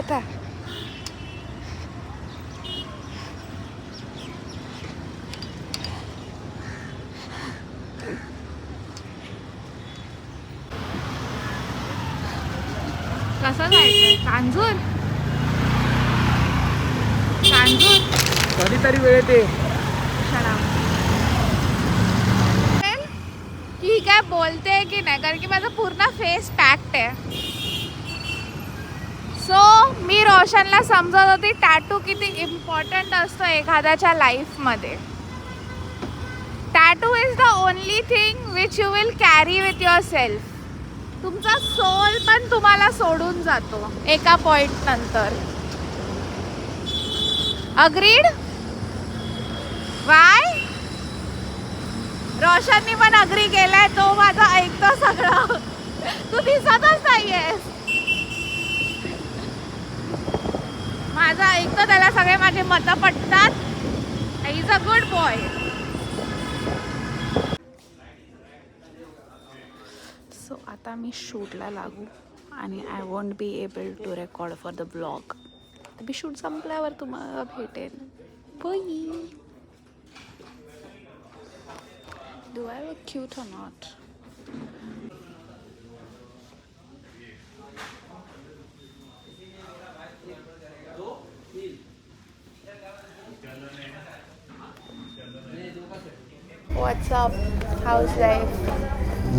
आता. कसं जायचं? कांजूर कधीतरी वेळ येते. की काय बोलते की नाही, कारण की माझा पूर्ण फेस पॅक्ड आहे. सो मी रोशनला समजत होती टॅटू किती इम्पॉर्टंट असतो एखाद्याच्या लाईफमध्ये. Tattoo is the only thing which you will carry with your self. तुमचा सोल पण तुम्हाला सोडून जातो एका पॉइंट नंतर. अग्रीड? वाय? रोशननी पण अग्री केलाय. तो माझा ऐकतो सगळं. तू दिसतच नाहीयेस. माझा ऐकतो, त्याला सगळे माझे मतं पटतात. He is a good boy. So आता मी शूटला लागू आणि I want be able to record for the blog. मी शूट संपल्यावर तुम्हाला भेटेन. Bye. Do I look cute or not? What's up? How's life?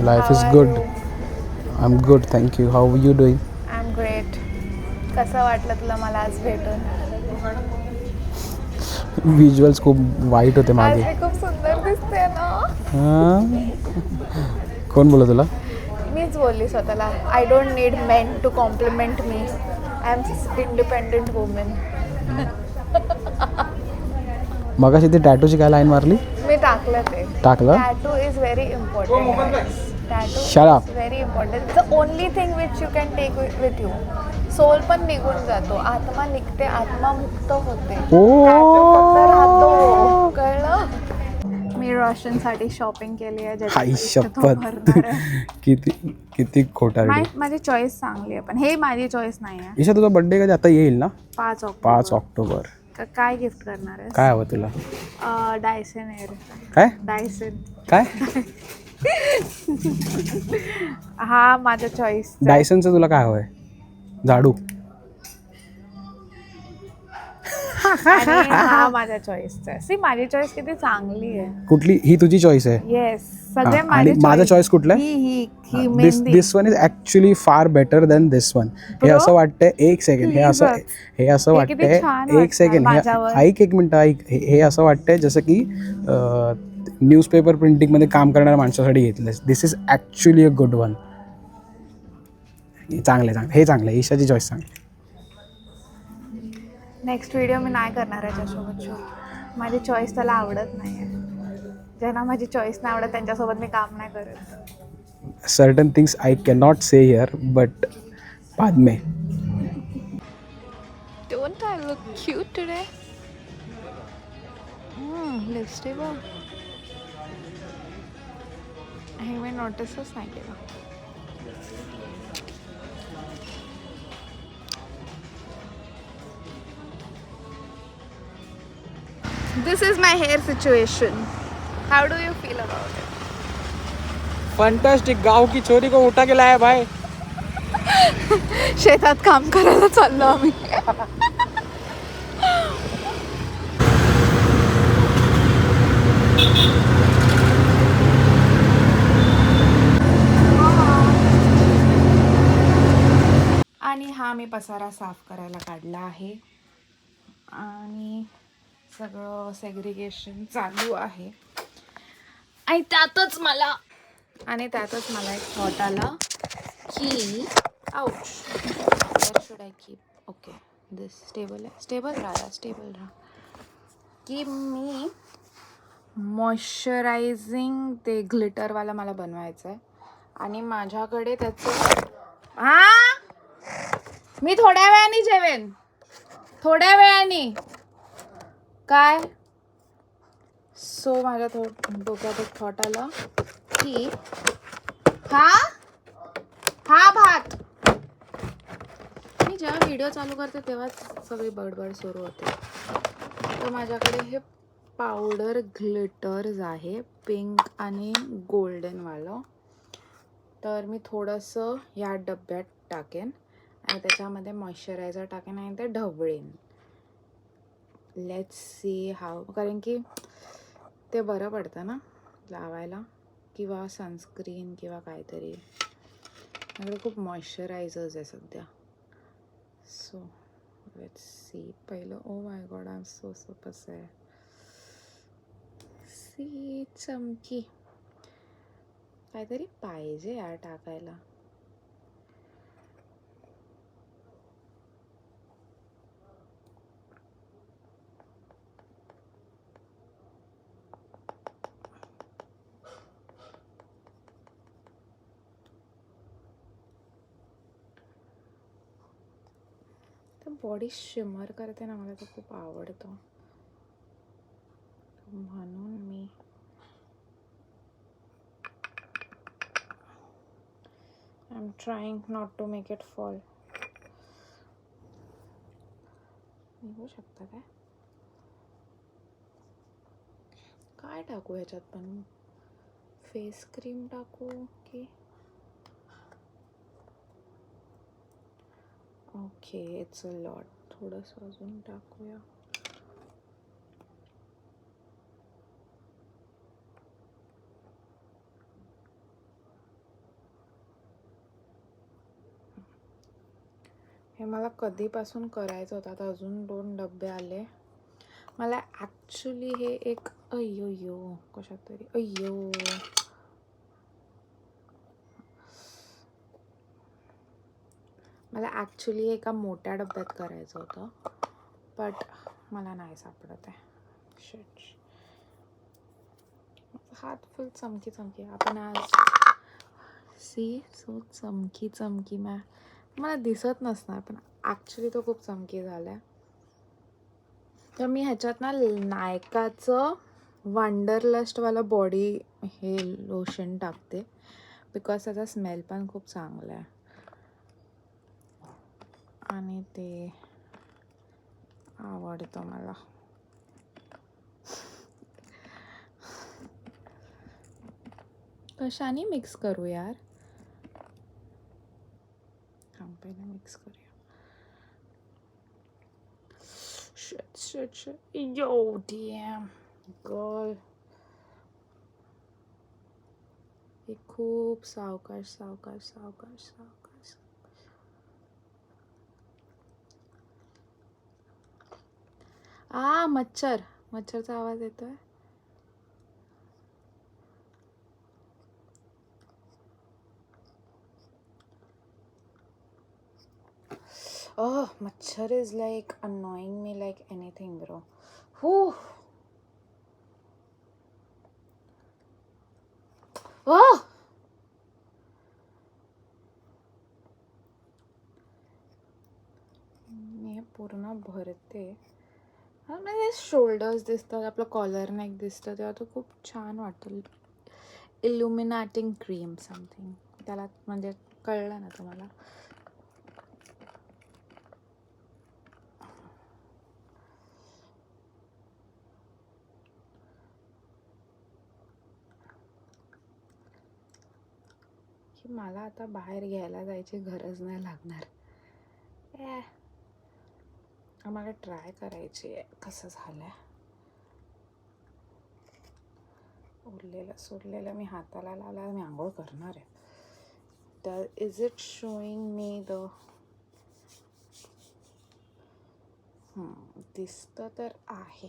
Life How is are good. you? I'm good, thank you. How are you doing? I'm great. कसं वाटलं तुला मला आज भेटून? विज्युअल्स खूप वाईट होते आज मागे. मी खूप सुंदर दिसते ना. कोण बोलत तुला? मीच बोलली स्वतःला. I don't need men to compliment me. I am independent women. मगाशी ती टॅटूची काय लाईन मारली? मी टाकलं ते. टाकलं? Tattoo is very important. Tattoo Shut up. Is very important. The only thing which you can take with you. Soul पण निघून जातो, आत्मा निघते, आत्मा मुक्त होते. टॅटू फक्त राहतो. कळलं? मी रोशनसाठी शॉपिंग केली आहे. आई शपथ. किती खोटा. माझी चॉईस चांगली आहे, पण हे माझी चॉईस नाही आहे. ईशा, तुझा बर्थडे कधी आता येईल ना? 5 ऑक्टोबर. काय गिफ्ट करणार आहे? काय हवं तुला? Dyson air. काय? डायसन. काय? हा माझ्या चॉईस. डायसनचं तुला काय हवंय? झाडू. हा माझ्या चॉईसचा आहे. सी, माझी चॉईस किती चांगली आहे. कुठली? ही तुझी चॉईस आहे? येस, सगळे आणि माझा चॉईस कुठला? ही मेहंदी. This one is actually far better than this one. हे असं वाटतंय, एक सेकंड, हे असं वाटतंय, एक सेकंड, ऐक एक मिनिट, ऐक. हे असं वाटतंय जसं की न्यूजपेपर प्रिंटिंगमध्ये काम करणाऱ्या माणसासाठी घेतलं. This is actually a good one. चांगलं हे चांगलं आहे. ईशाची चॉईस चांगली. नेक्स्ट व्हिडिओ मी नाही करणार याच्यासोबत शूट. माझी चॉईस त्याला आवडत नाही आहे. ज्यांना माझी चॉईस नाही आवडत त्यांच्यासोबत मी काम नाही करत. Certain things I can not say here, but बाद में. Don't I look cute today? Lipstick बघ. हे मी नोटीसच नाही केलं. This is my hair situation. How do you feel about it? Fantastic. गाव की छोरी को उठा के लाया भाई. शेतात काम करायला चाललो आम्ही. आणि हा मी पसारा साफ करायला काढला आहे आणि सगळं सेग्रिगेशन चालू आहे. आणि त्यातच मला एक थॉट आला की ouch, where should I keep. Okay, this stable राहा. की मी मॉइश्चरायझिंग ते ग्लिटरवाला मला बनवायचं आहे आणि माझ्याकडे त्याचं मी थोड्या वेळाने जेवेन. थोड्या वेळाने काय. सो माझ्या डोक्यात एक थॉट आला की हा भात मी मी जेव्हा व्हिडिओ चालू करते तेव्हाच सगळी बडबड सुरू होते. तर माझ्याकडे हे पावडर ग्लिटर्स आहे, पिंक आणि गोल्डनवालं. तर मी थोडंसं या डब्यात टाकेन आणि त्याच्यामध्ये मॉइश्चरायझर टाकेन आणि ते ढवळेन. लेट्स सी हाव, कारण की ते बरं पडतं ना लावायला, किंवा सनस्क्रीन किंवा काहीतरी. माझ्याकडे खूप मॉइश्चरायझर्स आहे सध्या. So let's see. पहिलं oh my god, I am so सपस आहे. सी चमकी काहीतरी पाहिजे यार टाकायला. बॉडी शिमर करते ना, मला ते खूप आवडतं. म्हणून मी I am trying not to make it fall. निघू शकतं काय? काय टाकू ह्याच्यात? पण फेस क्रीम टाकू की ओके इट्स अ लॉट. थोडंसं अजून टाकूया. हे मला कधीपासून करायचं होतं. आता अजून 2 डबे आले. मला ॲक्च्युली हे एक अय्यो कशात तरी अय्यो मला ॲक्च्युली एका मोठ्या डब्यात करायचं होतं, बट मला नाही सापडत आहे. शिट. हात फुल चमकी चमकी. आपण आज सी सो चमकी चमकी मला दिसत नसणार, पण ॲक्च्युली तो खूप चमकी झाला आहे. तर मी ह्याच्यात ना नायकाचं वंडरलस्टवाला बॉडी हे लोशन टाकते, बिकॉज त्याचा स्मेल पण खूप चांगला आहे आणि ते आवडतं मला. कशाने मिक्स करू यार? पहिला मिक्स करूया. Shit. Yo, damn. Girl. हे खूप सावकाश. मच्छरचा आवाज येतोय. Oh, machhar is like annoying me like anything, bro. Whew. Oh! मी पूर्ण भरते. म्हणजे शोल्डर्स दिसतात, आपलं कॉलर नेक दिसतं, तेव्हा तो खूप छान वाटेल. इल्युमिनाटिंग क्रीम समथिंग त्याला, म्हणजे कळलं ना तुम्हाला. की मला आता बाहेर घ्यायला जायची गरज नाही लागणार. आम्हाला ट्राय करायची आहे कसं झालंय. उरलेलं सोडलेलं मी हाताला लावला, मी आंघोळ करणार आहे. तर is it showing me the दिसतं तर आहे.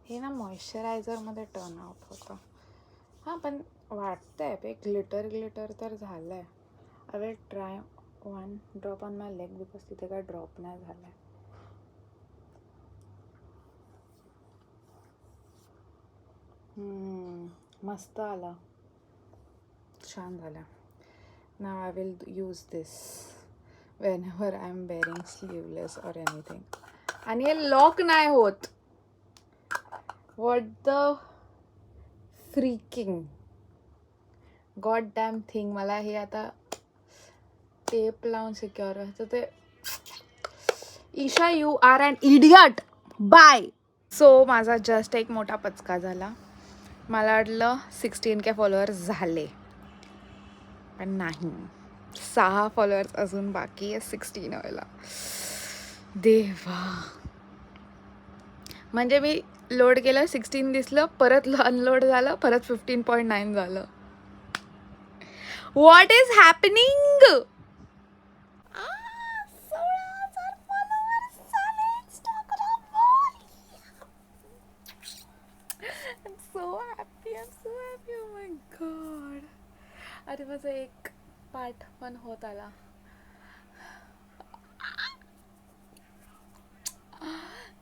हे ना मॉइश्चरायझरमध्ये टर्न आउट होतं. हां, पण वाटतंय ते ग्लिटर तर झालं आहे. I will try 1 drop on my leg, because तिथे काय ड्रॉप नाही झाला आहे. मस्त आला, छान झाला. Now I will use this whenever I am wearing sleeveless or anything. आणि हे लॉक नाही होत. What the freaking god damn thing. मला हे आता टेप लावून सिक्युअर तर ते Isha you are an idiot bye. So माझा जस्ट एक मोठा पचका झाला. मला वाटलं 16K फॉलोअर्स झाले पण नाही. 6 फॉलोअर्स अजून बाकी आहे 16 व्हायला. देवा. म्हणजे मी लोड केलं 16 दिसलं परत अनलोड झालं परत 15.9 झालं. What is happening. 16,000 followers झाले Instagram. I'm so happy. Oh my god. अरे माझा एक पाठ पण होत आला.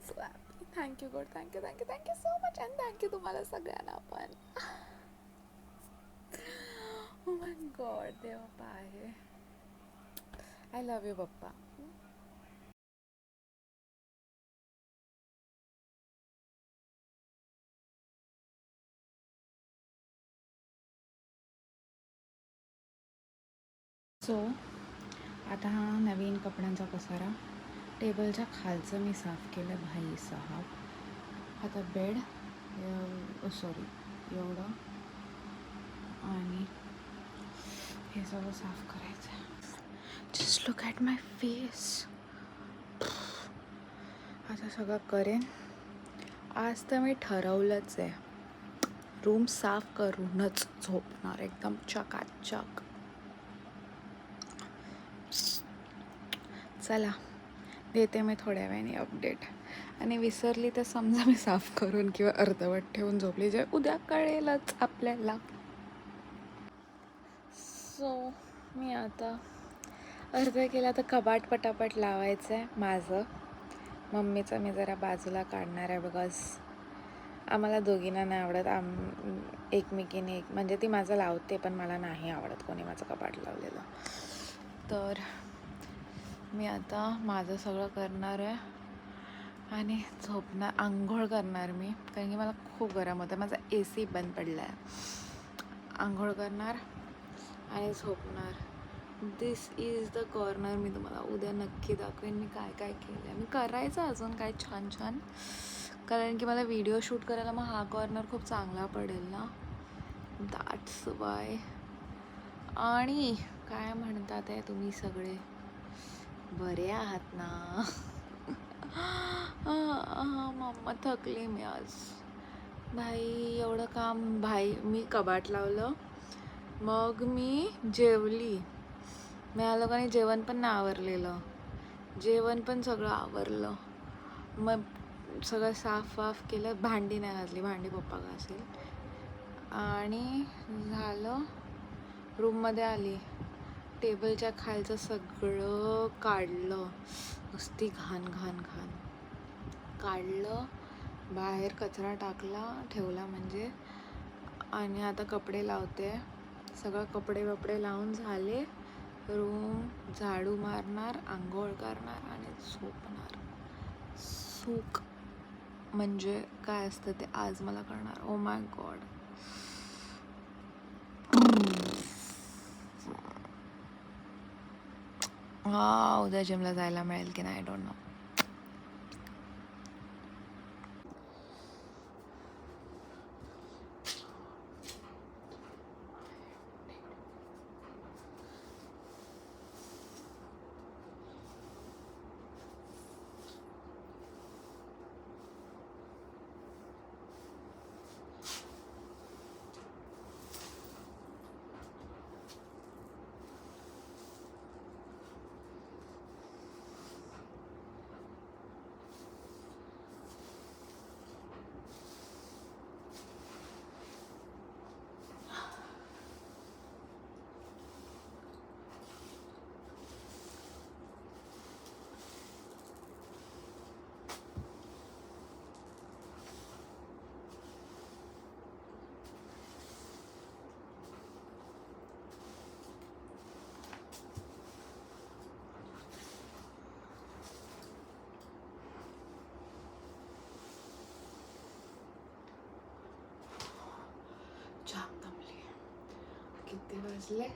So happy. Thank you God. Thank you so much and thank you तुम्हाला सगळ्यांना पण. Oh my god. देवा आहे. I love you पप्पा. सो आता हा नवीन कपड्यांचा पसारा. टेबलच्या खालचं मी साफ केलं भाई साहब. आता बेड सॉरी एवढं आणि हे सगळं साफ करायचं. Just look at my face. आता सगळं करेन. आज तर मी ठरवलंच आहे रूम साफ करूनच झोपणार एकदम चकाचक. चला देते मी थोड्या वेळाने अपडेट. आणि विसरली तर समजा मी साफ करून किंवा अर्धवट ठेवून झोपली जे उद्या कळेलच आपल्याला. सो मी आता अर्ध केला तर कपाट पटापट लावायचं आहे माझं. मम्मीचं मी जरा बाजूला काढणार आहे बिकॉज आम्हाला दोघींना नाही आवडत एकमेकीने म्हणजे ती माझं लावते पण मला नाही आवडत कोणी माझं कपाट लावलेलं. तर मी आता माझं सगळं करणार आहे आणि झोपणार. आंघोळ करणार मी कारण की मला खूप गरम होतं. माझा AC बंद पडला आहे. आंघोळ करणार आणि झोपणार. दिस इज द कॉर्नर. मी तुम्हाला उद्या नक्की दाखवेन मी काय काय केलं आहे. मी करायचं अजून काय छान छान कारण की मला व्हिडिओ शूट करायला मग हा कॉर्नर खूप चांगला पडेल ना. That's why. आणि काय म्हणतात आहे तुम्ही सगळे बरे आहात ना. मम्मा थकली मी आज भाई. एवढं काम भाई. मी कबाट लावलं मग मी जेवली. मी या लोकांनी जेवण पण नाही आवरलेलं. जेवण पण सगळं आवरलं. मग सगळं साफ वाफ केलं. भांडी नाही घासली. भांडी पप्पा घासेल. आणि झालं. रूममध्ये आली. टेबलच्या खालचं सगळं काढलं. नुसती घाण घाण घाण काढलं. बाहेर कचरा टाकला ठेवला म्हणजे. आणि आता कपडे लावते. सगळं कपडे वपडे लावून झाले. रूम झाडू मारणार आंघोळ करणार आणि झोपणार. सूक म्हणजे काय असतं ते आज मला कळणार. ओ माय गॉड. उद्या जिमला जायला मिळेल की नाही आय डोंट नो. किती वाजले?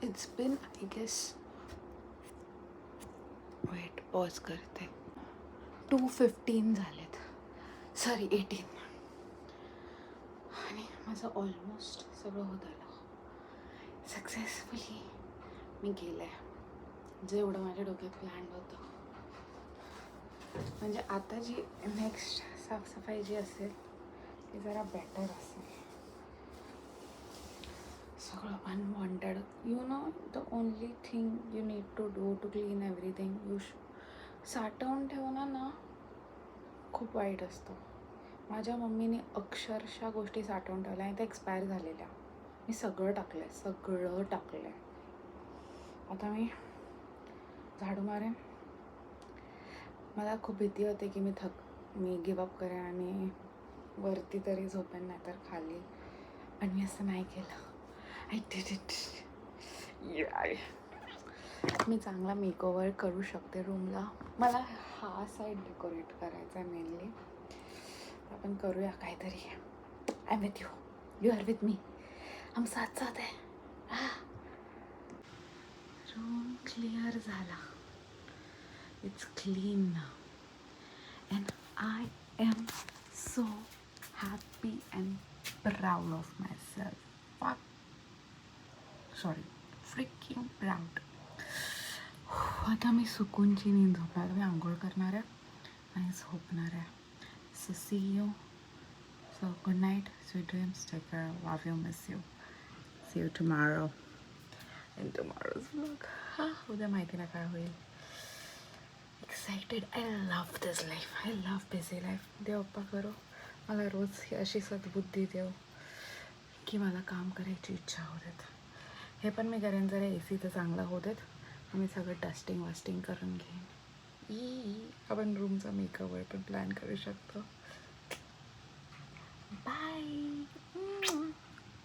It's been I guess, wait pause करते, 2:15 झालेत, सॉरी 18. आणि माझं ऑलमोस्ट सगळं होत आलं. सक्सेसफुली मी गेले जेवढं माझ्या डोक्यात प्लॅन होतं. म्हणजे आता जी नेक्स्ट साफसफाई जी असेल ती जरा बेटर असेल. सगळं unwanted, you know, the only thing you need to do to clean everything, साठवून ठेवणं ना खूप वाईट असतं. माझ्या मम्मीने अक्षरशः गोष्टी साठवून ठेवल्या आणि त्या एक्सपायर झालेल्या. मी सगळं टाकलं आहे. आता मी झाडू मारेन. मला खूप भीती होते की मी गिवअप करेन आणि वरती तरी झोपेन, नाही तर खाली. पण मी असं नाही केलं. I did it. मी चांगला मेकओव्हर करू शकते रूमला. मला हा साईड डेकोरेट करायचा आहे मेनली. आपण करूया काहीतरी. I am with you, you are with me, हम साथ साथ है. रूम क्लिअर झाला. It's clean now and I am so happy and proud of myself. Freaking proud. आता मी सुकूनची नींद झोपणार. मी आंघोळ करणार आहे आणि झोपणार आहे. So see you. So good night, sweet dreams, take care, love you, miss you, see you tomorrow in tomorrow's vlog. उद्या माहिती ना काय होईल. Excited. I love this life, I love busy life. देव अप्पा करो मला रोज अशी सद्बुद्धी देव की मला काम करायची इच्छा होत आहेत. हे पण मी करेन जरा AC तर चांगला होत आहेत. मी सगळं डस्टिंग करून घेईन. आपण रूमचा मेकअपवर पण प्लॅन करू शकतो. Bye.